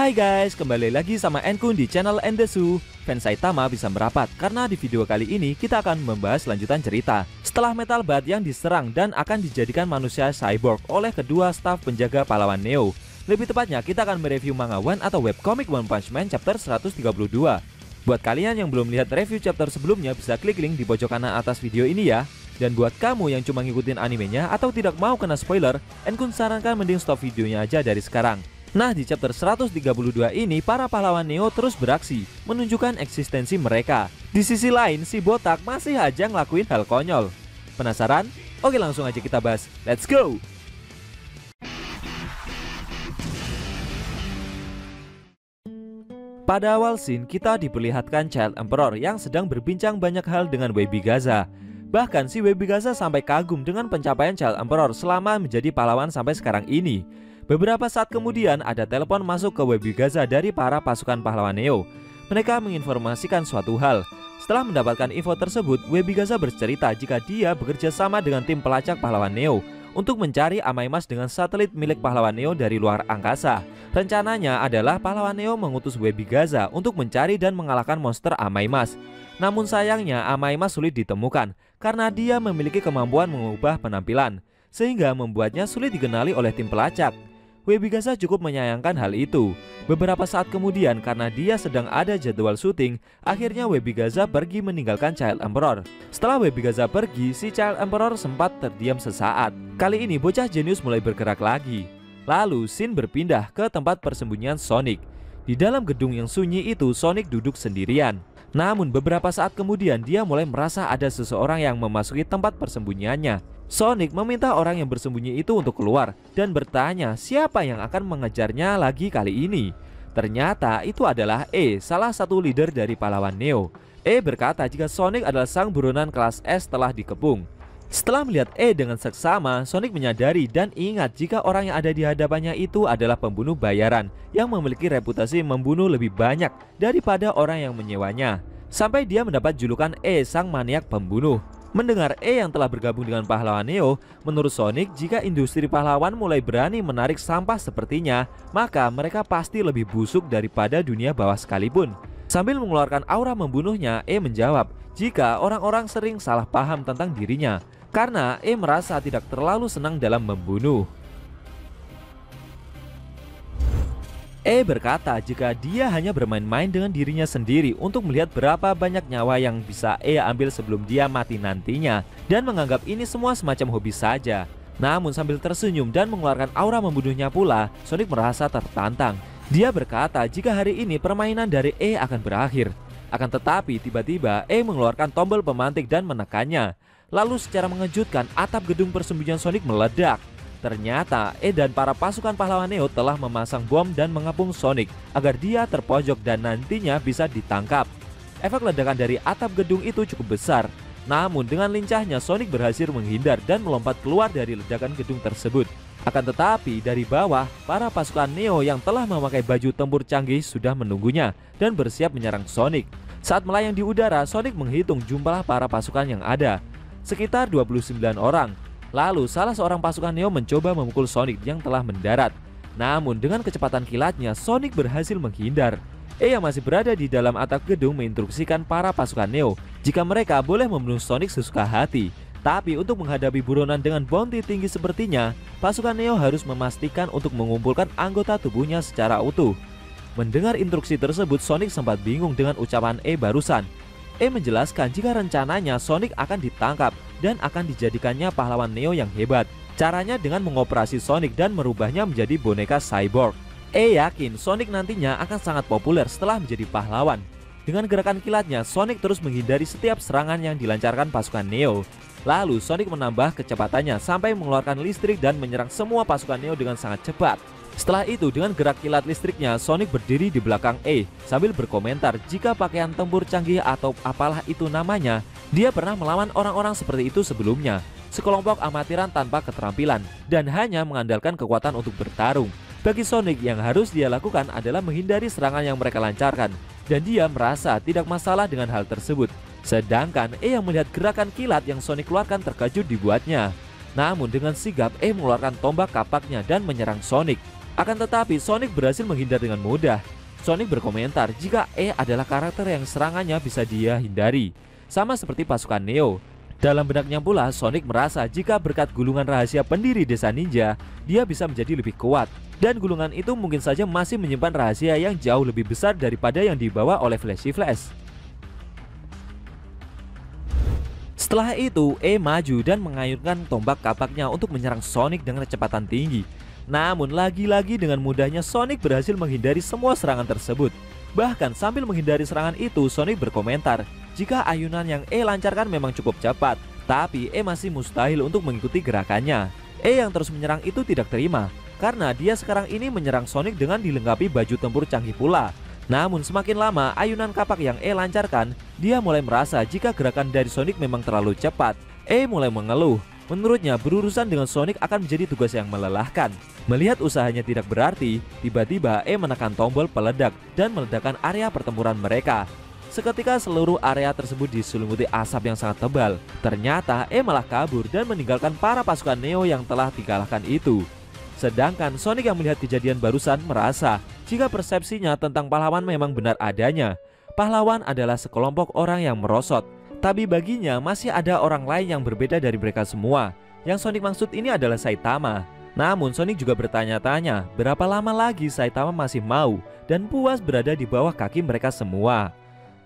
Hai guys, kembali lagi sama Enkun di channel Endesu. Fans Saitama bisa merapat karena di video kali ini kita akan membahas lanjutan cerita. Setelah Metal Bat yang diserang dan akan dijadikan manusia cyborg oleh kedua staf penjaga pahlawan Neo. Lebih tepatnya kita akan mereview manga One atau webcomic One Punch Man chapter 132. Buat kalian yang belum lihat review chapter sebelumnya bisa klik link di pojok kanan atas video ini ya. Dan buat kamu yang cuma ngikutin animenya atau tidak mau kena spoiler, Enkun sarankan mending stop videonya aja dari sekarang. Nah, di chapter 132 ini para pahlawan Neo terus beraksi, menunjukkan eksistensi mereka. Di sisi lain, si botak masih aja ngelakuin hal konyol. Penasaran? Oke, langsung aja kita bahas. Let's go! Pada awal scene, kita diperlihatkan Child Emperor yang sedang berbincang banyak hal dengan Webigaza. Bahkan si Webigaza sampai kagum dengan pencapaian Child Emperor selama menjadi pahlawan sampai sekarang ini. Beberapa saat kemudian ada telepon masuk ke Webigaza dari para pasukan pahlawan Neo. Mereka menginformasikan suatu hal. Setelah mendapatkan info tersebut, Webigaza bercerita jika dia bekerja sama dengan tim pelacak pahlawan Neo untuk mencari Amaimas dengan satelit milik pahlawan Neo dari luar angkasa. Rencananya adalah pahlawan Neo mengutus Webigaza untuk mencari dan mengalahkan monster Amaimas. Namun sayangnya Amaimas sulit ditemukan karena dia memiliki kemampuan mengubah penampilan, sehingga membuatnya sulit dikenali oleh tim pelacak. Webigaza cukup menyayangkan hal itu. Beberapa saat kemudian karena dia sedang ada jadwal syuting, akhirnya Webigaza pergi meninggalkan Child Emperor. Setelah Webigaza pergi, si Child Emperor sempat terdiam sesaat. Kali ini bocah jenius mulai bergerak lagi. Lalu scene berpindah ke tempat persembunyian Sonic. Di dalam gedung yang sunyi itu Sonic duduk sendirian. Namun beberapa saat kemudian dia mulai merasa ada seseorang yang memasuki tempat persembunyiannya. Sonic meminta orang yang bersembunyi itu untuk keluar dan bertanya siapa yang akan mengejarnya lagi kali ini. Ternyata itu adalah E, salah satu leader dari pahlawan Neo. E berkata jika Sonic adalah sang buronan kelas S telah dikepung. Setelah melihat E dengan seksama, Sonic menyadari dan ingat jika orang yang ada di hadapannya itu adalah pembunuh bayaran yang memiliki reputasi membunuh lebih banyak daripada orang yang menyewanya. Sampai dia mendapat julukan E, sang maniak pembunuh. Mendengar E yang telah bergabung dengan pahlawan Neo, menurut Sonic jika industri pahlawan mulai berani menarik sampah sepertinya, maka mereka pasti lebih busuk daripada dunia bawah sekalipun. Sambil mengeluarkan aura membunuhnya, E menjawab jika orang-orang sering salah paham tentang dirinya, karena E merasa tidak terlalu senang dalam membunuh. E berkata jika dia hanya bermain-main dengan dirinya sendiri untuk melihat berapa banyak nyawa yang bisa E ambil sebelum dia mati nantinya, dan menganggap ini semua semacam hobi saja. Namun sambil tersenyum dan mengeluarkan aura membunuhnya pula, Sonic merasa tertantang. Dia berkata jika hari ini permainan dari E akan berakhir. Akan tetapi tiba-tiba E mengeluarkan tombol pemantik dan menekannya. Lalu secara mengejutkan atap gedung persembunyian Sonic meledak. Ternyata E dan para pasukan pahlawan Neo telah memasang bom dan mengepung Sonic agar dia terpojok dan nantinya bisa ditangkap. Efek ledakan dari atap gedung itu cukup besar. Namun dengan lincahnya Sonic berhasil menghindar dan melompat keluar dari ledakan gedung tersebut. Akan tetapi dari bawah, para pasukan Neo yang telah memakai baju tempur canggih sudah menunggunya dan bersiap menyerang Sonic. Saat melayang di udara, Sonic menghitung jumlah para pasukan yang ada, sekitar 29 orang. Lalu salah seorang pasukan Neo mencoba memukul Sonic yang telah mendarat. Namun dengan kecepatan kilatnya Sonic berhasil menghindar. E yang masih berada di dalam atap gedung menginstruksikan para pasukan Neo jika mereka boleh membunuh Sonic sesuka hati. Tapi untuk menghadapi buronan dengan bounty tinggi sepertinya, pasukan Neo harus memastikan untuk mengumpulkan anggota tubuhnya secara utuh. Mendengar instruksi tersebut, Sonic sempat bingung dengan ucapan E barusan. E menjelaskan jika rencananya Sonic akan ditangkap dan akan dijadikannya pahlawan Neo yang hebat. Caranya dengan mengoperasi Sonic dan merubahnya menjadi boneka cyborg. E yakin Sonic nantinya akan sangat populer setelah menjadi pahlawan. Dengan gerakan kilatnya, Sonic terus menghindari setiap serangan yang dilancarkan pasukan Neo. Lalu Sonic menambah kecepatannya sampai mengeluarkan listrik dan menyerang semua pasukan Neo dengan sangat cepat. Setelah itu dengan gerak kilat listriknya, Sonic berdiri di belakang E sambil berkomentar jika pakaian tempur canggih atau apalah itu namanya, dia pernah melawan orang-orang seperti itu sebelumnya. Sekelompok amatiran tanpa keterampilan dan hanya mengandalkan kekuatan untuk bertarung. Bagi Sonic yang harus dia lakukan adalah menghindari serangan yang mereka lancarkan, dan dia merasa tidak masalah dengan hal tersebut. Sedangkan E yang melihat gerakan kilat yang Sonic keluarkan terkejut dibuatnya. Namun dengan sigap E mengeluarkan tombak kapaknya dan menyerang Sonic. Akan tetapi Sonic berhasil menghindar dengan mudah. Sonic berkomentar jika E adalah karakter yang serangannya bisa dia hindari, sama seperti pasukan Neo. Dalam benaknya pula Sonic merasa jika berkat gulungan rahasia pendiri desa ninja, dia bisa menjadi lebih kuat. Dan gulungan itu mungkin saja masih menyimpan rahasia yang jauh lebih besar daripada yang dibawa oleh Flashy Flash. Setelah itu, E maju dan mengayunkan tombak kapaknya untuk menyerang Sonic dengan kecepatan tinggi. Namun lagi-lagi dengan mudahnya Sonic berhasil menghindari semua serangan tersebut. Bahkan sambil menghindari serangan itu, Sonic berkomentar jika ayunan yang E lancarkan memang cukup cepat, tapi E masih mustahil untuk mengikuti gerakannya. E yang terus menyerang itu tidak terima, karena dia sekarang ini menyerang Sonic dengan dilengkapi baju tempur canggih pula. Namun semakin lama ayunan kapak yang E lancarkan, dia mulai merasa jika gerakan dari Sonic memang terlalu cepat. E mulai mengeluh. Menurutnya berurusan dengan Sonic akan menjadi tugas yang melelahkan. Melihat usahanya tidak berarti, tiba-tiba E menekan tombol peledak dan meledakkan area pertempuran mereka. Seketika seluruh area tersebut diselimuti asap yang sangat tebal. Ternyata E malah kabur dan meninggalkan para pasukan Neo yang telah dikalahkan itu. Sedangkan Sonic yang melihat kejadian barusan merasa jika persepsinya tentang pahlawan memang benar adanya. Pahlawan adalah sekelompok orang yang merosot. Tapi baginya masih ada orang lain yang berbeda dari mereka semua. Yang Sonic maksud ini adalah Saitama. Namun Sonic juga bertanya-tanya berapa lama lagi Saitama masih mau dan puas berada di bawah kaki mereka semua.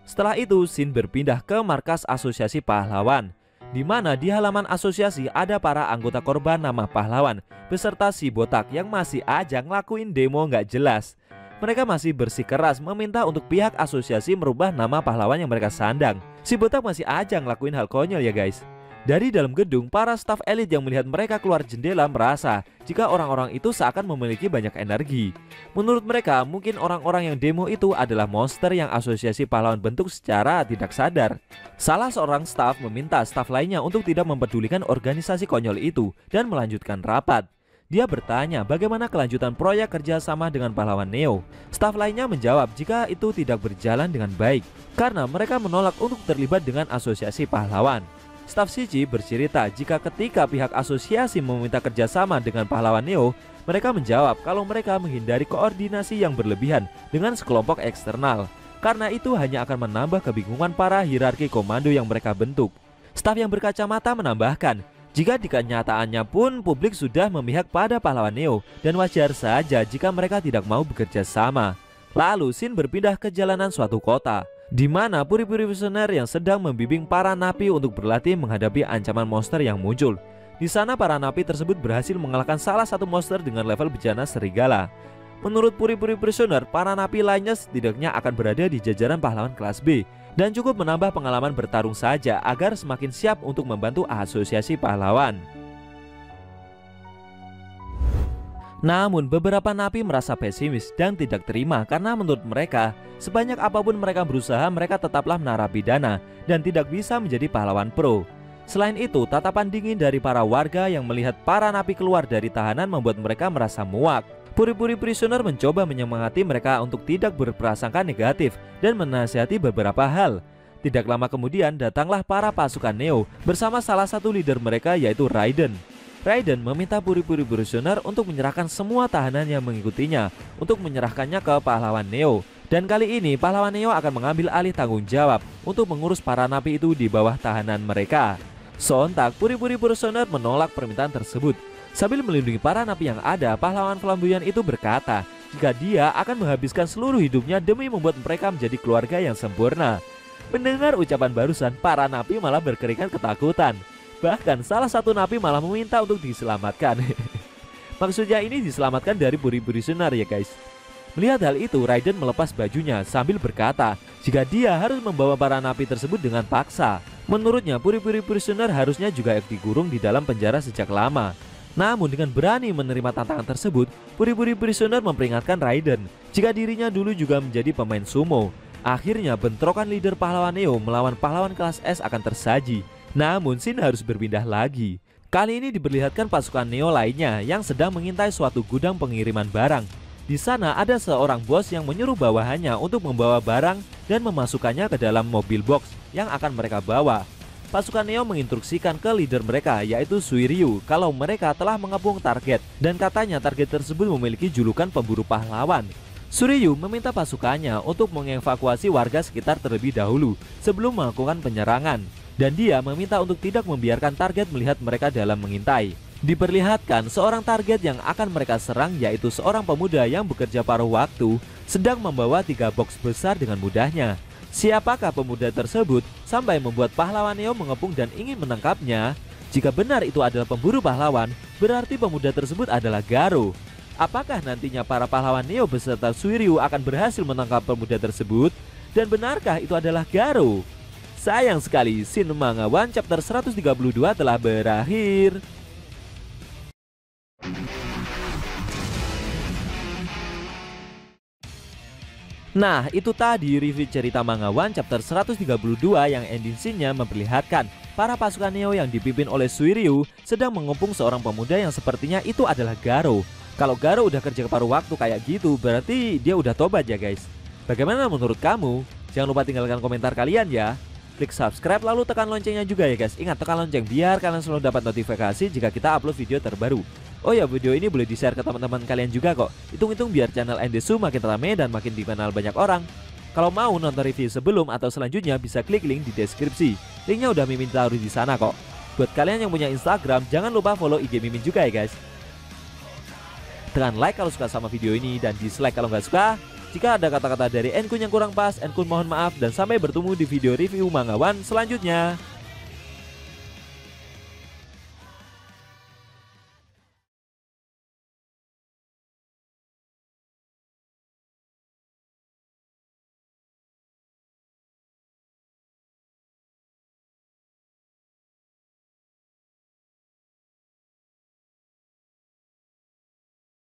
Setelah itu Shin berpindah ke markas asosiasi pahlawan, di mana di halaman asosiasi ada para anggota korban nama pahlawan beserta si botak yang masih aja ngelakuin demo nggak jelas. Mereka masih bersikeras meminta untuk pihak asosiasi merubah nama pahlawan yang mereka sandang. Si botak masih aja ngelakuin hal konyol ya guys. Dari dalam gedung, para staf elit yang melihat mereka keluar jendela merasa jika orang-orang itu seakan memiliki banyak energi. Menurut mereka, mungkin orang-orang yang demo itu adalah monster yang asosiasi pahlawan bentuk secara tidak sadar. Salah seorang staf meminta staf lainnya untuk tidak mempedulikan organisasi konyol itu dan melanjutkan rapat. Dia bertanya bagaimana kelanjutan proyek kerjasama dengan pahlawan Neo. Staf lainnya menjawab jika itu tidak berjalan dengan baik karena mereka menolak untuk terlibat dengan asosiasi pahlawan. Staf Shiji bercerita jika ketika pihak asosiasi meminta kerjasama dengan pahlawan Neo, mereka menjawab kalau mereka menghindari koordinasi yang berlebihan dengan sekelompok eksternal. Karena itu hanya akan menambah kebingungan para hierarki komando yang mereka bentuk. Staf yang berkacamata menambahkan, jika di kenyataannya pun publik sudah memihak pada pahlawan Neo dan wajar saja jika mereka tidak mau bekerja sama. Lalu Shin berpindah ke jalanan suatu kota, di mana puri-puri visioner yang sedang membimbing para napi untuk berlatih menghadapi ancaman monster yang muncul. Di sana para napi tersebut berhasil mengalahkan salah satu monster dengan level bejana serigala. Menurut puri-puri prisoner, para napi lainnya setidaknya akan berada di jajaran pahlawan kelas B dan cukup menambah pengalaman bertarung saja agar semakin siap untuk membantu asosiasi pahlawan. Namun beberapa napi merasa pesimis dan tidak terima karena menurut mereka sebanyak apapun mereka berusaha mereka tetaplah narapidana dan tidak bisa menjadi pahlawan pro. Selain itu, tatapan dingin dari para warga yang melihat para napi keluar dari tahanan membuat mereka merasa muak. Puri-puri prisoner mencoba menyemangati mereka untuk tidak berprasangka negatif dan menasihati beberapa hal. Tidak lama kemudian datanglah para pasukan Neo bersama salah satu leader mereka yaitu Raiden. Raiden meminta puri-puri prisoner untuk menyerahkan semua tahanan yang mengikutinya untuk menyerahkannya ke pahlawan Neo. Dan kali ini pahlawan Neo akan mengambil alih tanggung jawab untuk mengurus para napi itu di bawah tahanan mereka. Sontak puri-puri prisoner menolak permintaan tersebut. Sambil melindungi para napi yang ada, pahlawan flamboyan itu berkata jika dia akan menghabiskan seluruh hidupnya demi membuat mereka menjadi keluarga yang sempurna. Mendengar ucapan barusan, para napi malah berkeringat ketakutan. Bahkan salah satu napi malah meminta untuk diselamatkan. Maksudnya ini diselamatkan dari puri-puri prisoner ya guys. Melihat hal itu, Raiden melepas bajunya sambil berkata jika dia harus membawa para napi tersebut dengan paksa. Menurutnya puri-puri prisoner harusnya juga dikurung di dalam penjara sejak lama. Namun dengan berani menerima tantangan tersebut, puri-puri prisoner memperingatkan Raiden jika dirinya dulu juga menjadi pemain sumo. Akhirnya bentrokan leader pahlawan Neo melawan pahlawan kelas S akan tersaji. Namun Shin harus berpindah lagi. Kali ini diperlihatkan pasukan Neo lainnya yang sedang mengintai suatu gudang pengiriman barang. Di sana ada seorang bos yang menyuruh bawahannya untuk membawa barang dan memasukkannya ke dalam mobil box yang akan mereka bawa. pasukan Neo menginstruksikan ke leader mereka yaitu Suiryu kalau mereka telah mengepung target dan katanya target tersebut memiliki julukan pemburu pahlawan. Suiryu meminta pasukannya untuk mengevakuasi warga sekitar terlebih dahulu sebelum melakukan penyerangan, dan dia meminta untuk tidak membiarkan target melihat mereka dalam mengintai. Diperlihatkan seorang target yang akan mereka serang yaitu seorang pemuda yang bekerja paruh waktu sedang membawa 3 box besar dengan mudahnya. Siapakah pemuda tersebut sampai membuat pahlawan Neo mengepung dan ingin menangkapnya? Jika benar itu adalah pemburu pahlawan, berarti pemuda tersebut adalah Garo. Apakah nantinya para pahlawan Neo beserta Suiryu akan berhasil menangkap pemuda tersebut? Dan benarkah itu adalah Garo? Sayang sekali, Shin Manga One Chapter 132 telah berakhir. Nah, itu tadi review cerita Manga One Chapter 132 yang ending scene-nya memperlihatkan para pasukan Neo yang dipimpin oleh Suiryu sedang mengepung seorang pemuda yang sepertinya itu adalah Garo. Kalau Garo udah kerja paruh waktu kayak gitu, berarti dia udah tobat ya guys. Bagaimana menurut kamu? Jangan lupa tinggalkan komentar kalian ya. Klik subscribe lalu tekan loncengnya juga ya guys. Ingat tekan lonceng biar kalian selalu dapat notifikasi jika kita upload video terbaru. Oh ya, video ini boleh di-share ke teman-teman kalian juga kok. Hitung-hitung biar channel Endesu makin rame dan makin dikenal banyak orang. Kalau mau nonton review sebelum atau selanjutnya bisa klik link di deskripsi. Linknya udah Mimin taruh di sana kok. Buat kalian yang punya Instagram, jangan lupa follow IG Mimin juga ya guys. Tekan like kalau suka sama video ini dan dislike kalau nggak suka. Jika ada kata-kata dari Enkun yang kurang pas, Enkun mohon maaf dan sampai bertemu di video review Manga One selanjutnya.